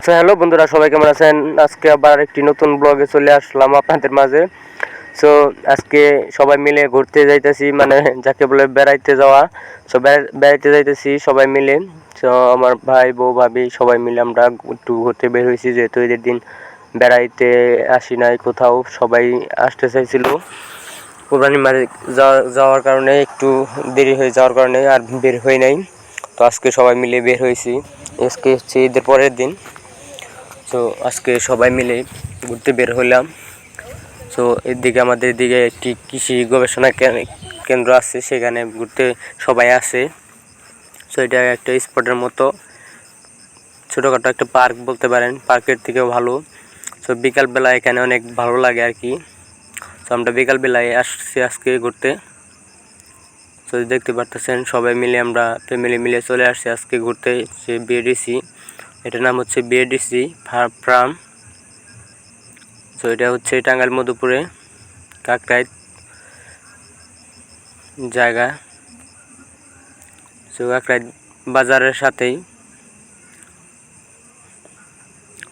So hello বন্ধুরা, সবাই কেমন আছেন? আজকে আবার একটি নতুন ব্লগে চলে আসলাম আপনাদের মাঝে। সো আজকে সবাই মিলে ঘুরতে যাইতেছি, মানে যাকে বলে বেড়াইতে যাওয়া। সো বেড়াইতে যাইতেছি সবাই মিলে। সো আমার ভাই বউ ভাবি সবাই মিলে আমরা একটু ঘুরতে বের হয়েছি, যেহেতু ঈদের দিন বেড়াইতে আসি নাই কোথাও, সবাই আসতে চাইছিল। কোরবানি মাঝে যাওয়ার কারণে একটু দেরি হয়ে যাওয়ার কারণে আর বের হই নাই। তো আজকে সবাই মিলে বের হয়েছি। আজকে হচ্ছে ঈদের পরের দিন। তো আজকে সবাই মিলে ঘুরতে বের হলাম। তো এদিকে আমাদের এদিকে একটি কৃষি গবেষণা কেন্দ্র আছে, সেখানে ঘুরতে সবাই আসে। তো এটা একটা স্পটের মতো, ছোটোখাটো একটা পার্ক বলতে পারেন, পার্কের থেকেও ভালো। তো বিকালবেলা এখানে অনেক ভালো লাগে আর কি। তো আমরা বিকালবেলায় আসছি আজকে ঘুরতে। তো দেখতে পারতেছেন সবাই মিলে আমরা ফ্যামিলি মিলে চলে আসছি আজকে ঘুরতে। সে বিএডিসি, এটার নাম হচ্ছে বিএডিসি ফার্ম। তো এটা হচ্ছে টাঙ্গাইল মধুপুরে কাকরাইল জায়গা। তো কাকরাইল বাজারের সাথেই।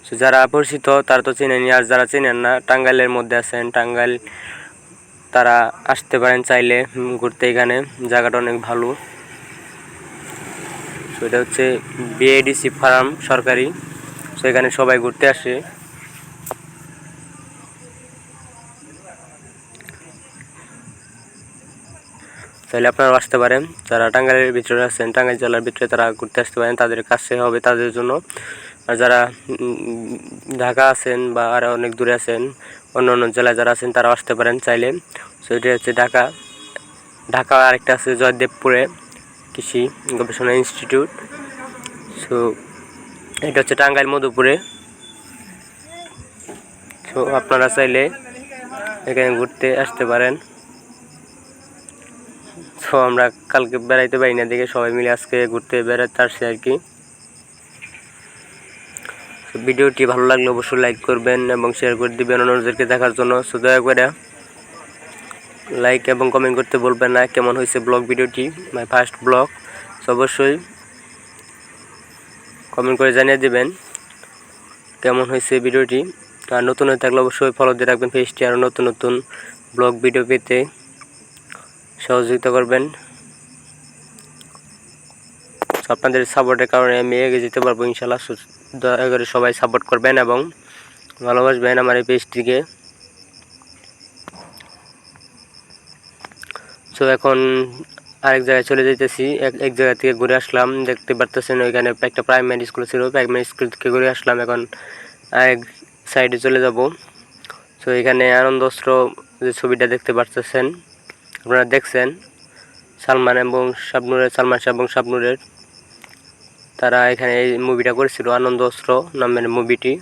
তো যারা পরিচিত তারা তো চেনেনি, আর যারা চেনেন না, টাঙ্গাইলের মধ্যে আছেন, টাঙ্গাইল তারা আসতে পারেন চাইলে ঘুরতে। এখানে জায়গাটা অনেক ভালো। তো এটা হচ্ছে বিএডিসি ফার্ম সরকারি। তো এখানে সবাই ঘুরতে আসে। তাহলে আপনারাও আসতে পারেন, যারা টাঙ্গাইলের ভিতরে আছেন, টাঙ্গাইল জেলার ভিতরে, তারা ঘুরতে আসতে পারেন, তাদের কাছে হবে তাদের জন্য। আর যারা ঢাকা আছেন বা আরও অনেক দূরে আছেন, অন্য অন্য জেলায় যারা আছেন, তারাও আসতে পারেন চাইলে। সো এটা হচ্ছে ঢাকা আরেকটা আছে জয়দেবপুরে কৃষি গবেষণা ইনস্টিটিউট। সো এটা হচ্ছে টাঙ্গাইল মধুপুরে। সো আপনারা চাইলে এখানে ঘুরতে আসতে পারেন। তো আমরা কালকে বেড়াইতে পারি না দেখে সবাই মিলে আজকে ঘুরতে বেড়াতে আসছি আর কি। ভিডিওটি ভালো লাগলে অবশ্যই লাইক করবেন এবং শেয়ার করে দিবেন অন্যদেরকে দেখার জন্য। সো দয়া করে লাইক এবং কমেন্ট করতে বলবেন না কেমন হয়েছে ব্লগ ভিডিওটি, মাই ফার্স্ট ব্লগ। সো অবশ্যই কমেন্ট করে জানিয়ে দেবেন কেমন হয়েছে ভিডিওটি। আর নতুন হয়ে থাকলে অবশ্যই ফলো দিয়ে রাখবেন পেজটি, আরও নতুন নতুন ব্লগ ভিডিও পেতে সহযোগিতা করবেন। আপনাদের সাপোর্টের কারণে আমি এগিয়ে যেতে পারবো ইনশাল্লাহ। দয়া করে সবাই সাপোর্ট করবেন এবং ভালোবাসবেন আমার এই পেজটিকে। তো এখন আরেক জায়গায় চলে যেতেছি, এক জায়গা থেকে ঘুরে আসলাম। দেখতে পারতেছেন ওইখানে একটা প্রাইমারি স্কুল ছিল, প্রাইমারি স্কুল থেকে ঘুরে আসলাম। এখন আরেক সাইডে চলে যাব। তো এখানে আনন্দ অস্ত্র যে ছবিটা দেখতে পারতেছেন, আপনারা দেখছেন, সালমান শাহ এবং শাবনুরের, তারা এখানে এই মুভিটা করেছিল, আনন্দ অস্ত্র নামের মুভিটি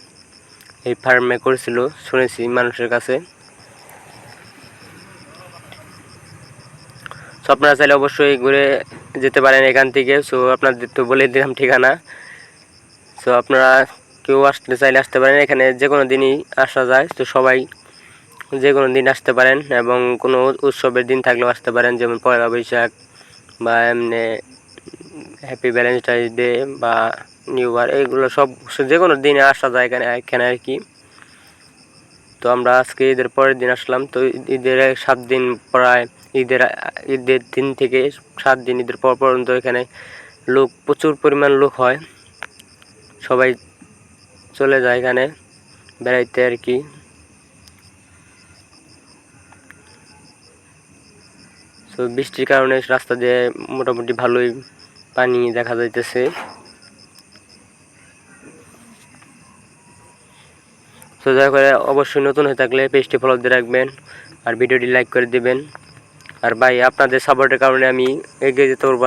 এই ফার্মে করেছিল শুনেছি মানুষের কাছে। সো আপনারা চাইলে অবশ্যই ঘুরে যেতে পারেন এখান থেকে। সো আপনাদের তো বলে দিলাম ঠিকানা। সো আপনারা কেউ আসতে চাইলে আসতে পারেন, এখানে যে কোনো দিনই আসা যায়। তো সবাই যে কোনো দিন আসতে পারেন এবং কোনো উৎসবের দিন থাকলেও আসতে পারেন, যেমন পয়লা বৈশাখ বা এমনি হ্যাপি ভ্যালেন্টাইন্স ডে বা নিউ ইয়ার, এগুলো সব যে কোনো দিনে আসা যায় এখানে আর কি। তো আমরা আজকে ঈদের পরের দিন আসলাম। তো ঈদের 7 দিন, প্রায় ঈদের দিন থেকে 7 দিন ঈদের পর পর্যন্ত এখানে প্রচুর পরিমাণ লোক হয়, সবাই চলে যায় এখানে বেড়াইতে আর কি। তো বৃষ্টির কারণে রাস্তা দিয়ে মোটামুটি ভালোই পানি দেখা যাইতেছে। তো দয়া করে অবশ্যই নতুন হয়ে থাকলে পেজটি ফলো দিয়ে রাখবেন আর ভিডিওটি লাইক করে দিবেন। আর ভাই, আপনাদের সাপোর্টের কারণে আমি এগিয়ে যেতে পারবো।